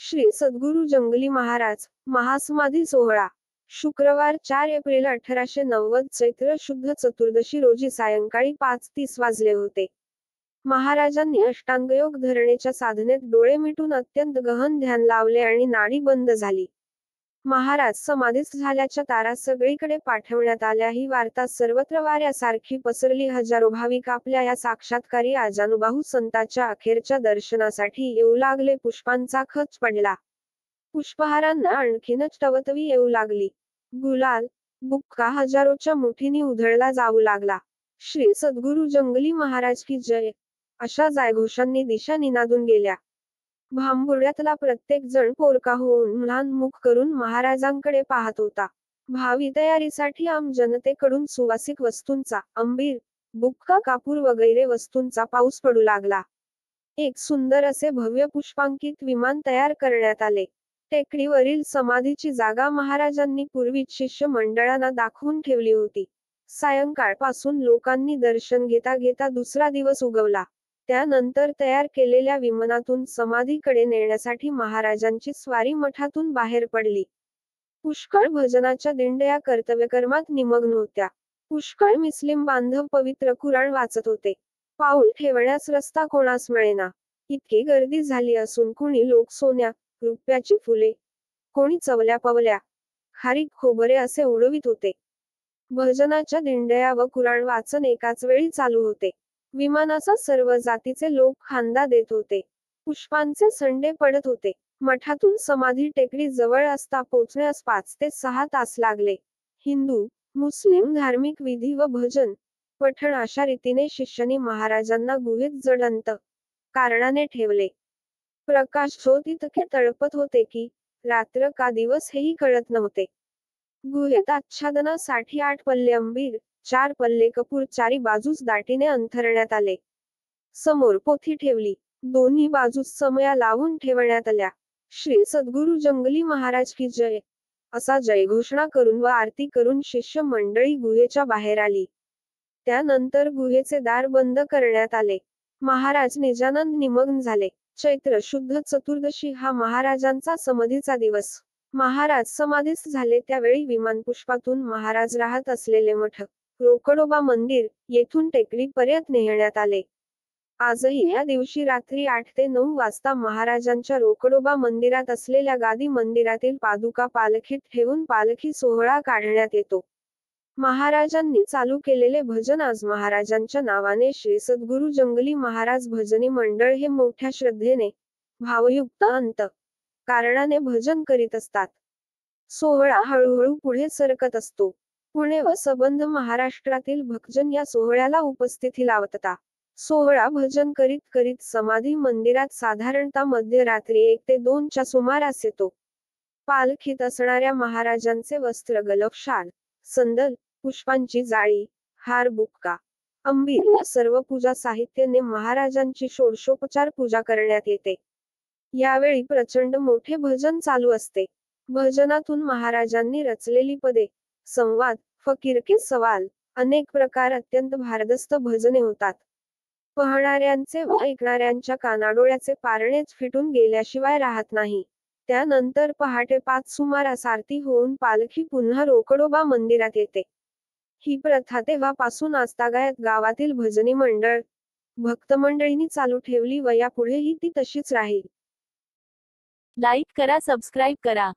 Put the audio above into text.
श्री सद्गुरू जंगली महाराज महासमाधी सोहळा शुक्रवार 4 एप्रिल 1890 चैत्र शुद्ध चतुर्दशी रोजी सायंकाळी 5:30 वाजले होते. महाराजांनी अष्टांगयोग धरणेच्या साधनेत डोळे मिटून अत्यंत गहन ध्यान लावले आणि नाडी बंद झाली. महाराज समाधीस्थ झाल्याच्या तारा सगळीकडे पाठवण्यात आल्या. ही वार्ता सर्वत्र वाऱ्यासारखी पसरली. हजारो भाविक आपल्या या साक्षात्कारी आजानुबाहू संताच्या अखेरच्या दर्शनासाठी येऊ लागले. पुष्पांचा खच पडला. पुष्पहारांना आणखीनच टवटवी येऊ लागली. गुलाल, बुक्का हजारोच्या मुठींनी उधळला जाऊ लागला. श्री सद्गुरू जंगली महाराज की जय अशा जयघोषांनी दिशा निनादून गेल्या. भांबुर्ड्यातला प्रत्येक जण पोरका होऊन म्लान मुख करून महाराजांकडे पाहत होता. भावी तयारीसाठी आम जनतेकडून सुवासिक वस्तूंचा, अंबीर, बुक्का, कापूर वगैरे वस्तूंचा पाऊस पडू लागला. एक सुंदर असे भव्य पुष्पांकित विमान तयार करण्यात आले. टेकडीवरील समाधीची जागा महाराजांनी पूर्वीच शिष्य मंडळांना दाखवून ठेवली होती. सायंकाळपासून लोकांनी दर्शन घेता घेता दुसरा दिवस उगवला. त्यानंतर तयार केलेल्या विमानातून समाधीकडे नेण्यासाठी महाराजांची स्वारी मठातून बाहेर पडली. पुष्कळ भजनाच्या दिंड्या कर्तव्यकर्मात निमग्न होत्या. पुष्कळ मुस्लिम बांधव पवित्र कुराण वाचत होते. पाऊल ठेवण्यास रस्ता कोणास मिळेना. इतकी गर्दी झाली असून कुणी लोक सोन्या, रुपयाची फुले, कोणी चवल्या पवल्या, खारीक खोबरे असे उडवित होते. भजनाच्या दिंड्या व कुराण वाचन एकाच वेळी चालू होते. विमानाचा सर्व जातीचे लोक खांदा देत होते. पुष्पांचे संडे पडत होते. मठातून समाधी टेकडी जवळ असता पोचण्यास 5 ते 6 तास लागले. हिंदू, मुस्लिम धार्मिक विधी व भजन, पठण अशा रीतीने शिष्याने महाराजांना गुहेत जड अंत कारणाने ठेवले. प्रकाश झोत इतके तळपत होते की रात्र का दिवस हेही कळत नव्हते. गुहेत आच्छादनासाठी 8 पल्ले अंबीर, 4 पल्ले कपूर चारी बाजूस दाटीने अंथरण्यात आले. समोर पोथी ठेवली. दोन्ही बाजूस समया लावून ठेवण्यात आल्या. श्री सद्गुरू जंगली महाराज की जय असा जयघोषणा करून व आरती करून शिष्य मंडळी गुहेच्या बाहेर आली. त्यानंतर गुहेचे दार बंद करण्यात आले. महाराज निजानंद निमग्न झाले. चैत्र शुद्ध चतुर्दशी हा महाराजांचा समाधीचा दिवस. महाराज समाधीस्थ झाले त्यावेळी विमानपुष्पातून महाराज राहत असलेले मठ, रोकडोबा मंदिर येथून टेकडीपर्यंत नेण्यात आले. आजही या दिवशी रात्री 8 ते 9 वाजता महाराजांच्या रोकडोबा मंदिरात असलेल्या गादी मंदिरातील पादुका पालखीत ठेवून पालखी सोहळा काढण्यात येतो. महाराजांनी चालू केलेले भजन आज महाराजांच्या नावाने श्री सद्गुरू जंगली महाराज भजनी मंडळ हे मोठ्या श्रद्धेने, भावयुक्त अंत कारणाने भजन करीत असतात. सोहळा हळूहळू पुढे सरकत असतो. पुणे व संबंध महाराष्ट्रातील भक्तजन या सोहळ्याला उपस्थिती लावतात. सोहळा भजन करीत करीत समाधी मंदिरात साधारणतः मध्यरात्री 1 ते 2 च्या सुमारास येतो. पालखीत असणाऱ्या महाराजांचे वस्त्र गलफ शाल, संदल, पुष्पांची जाळी, हार बुक्का, अंबीर या सर्व पूजा साहित्याने महाराजांची षोडशोपचार पूजा करण्यात येते. यावेळी प्रचंड मोठे भजन चालू असते. भजनातून महाराजांनी रचलेली पदे, संवाद, फकीर के सवाल, अनेक प्रकार अत्यंत भारदस्त भजने होतात. पाहणाऱ्यांचे व ऐकणाऱ्यांच्या कानाडोळ्याचे पारणेच फिटून गेल्याशिवाय राहत नाही. त्यानंतर पहाटे 5 सुमारास आरती होऊन पालखी पुन्हा रोकडोबा मंदिरात येते. ही प्रथा तेव्हापासून आजतागायत गावातील भजनी मंडळ, भक्तमंडळींनी चालू ठेवली व यापुढेही ती तशीच राहील. लाईक करा, सबस्क्राईब करा.